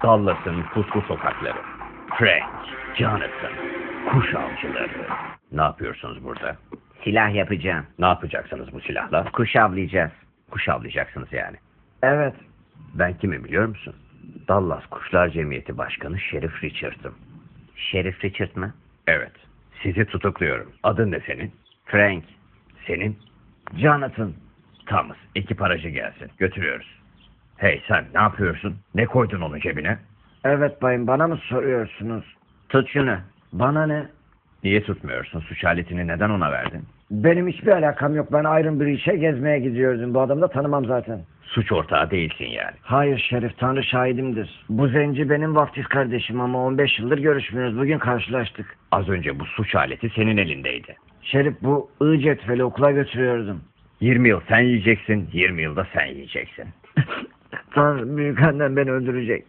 Dallas'ın puslu sokakları. Frank, Jonathan, kuş avcıları. Ne yapıyorsunuz burada? Silah yapacağım. Ne yapacaksınız bu silahla? Kuş avlayacağız. Kuş avlayacaksınız yani. Evet. Ben kimim biliyor musun? Dallas Kuşlar Cemiyeti Başkanı Sheriff Richard'ım. Şerif Richard mı? Evet. Sizi tutukluyorum. Adın ne senin? Frank. Senin? Jonathan. Thomas. Ekip aracı gelsin. Götürüyoruz. Hey sen ne yapıyorsun? Ne koydun onun cebine? Evet bayım, bana mı soruyorsunuz? Tut şunu. Bana ne? Niye tutmuyorsun? Suç aletini neden ona verdin? Benim hiçbir alakam yok. Ben Iron Bridge'e gezmeye gidiyordum. Bu adamı da tanımam zaten. Suç ortağı değilsin yani. Hayır Şerif, Tanrı şahidimdir. Bu zenci benim vaftiz kardeşim ama 15 yıldır görüşmüyoruz. Bugün karşılaştık. Az önce bu suç aleti senin elindeydi. Şerif, bu cetveli okula götürüyordum. 20 yıl sen yiyeceksin, 20 yılda sen yiyeceksin. Tanrı, büyük annem beni öldürecek.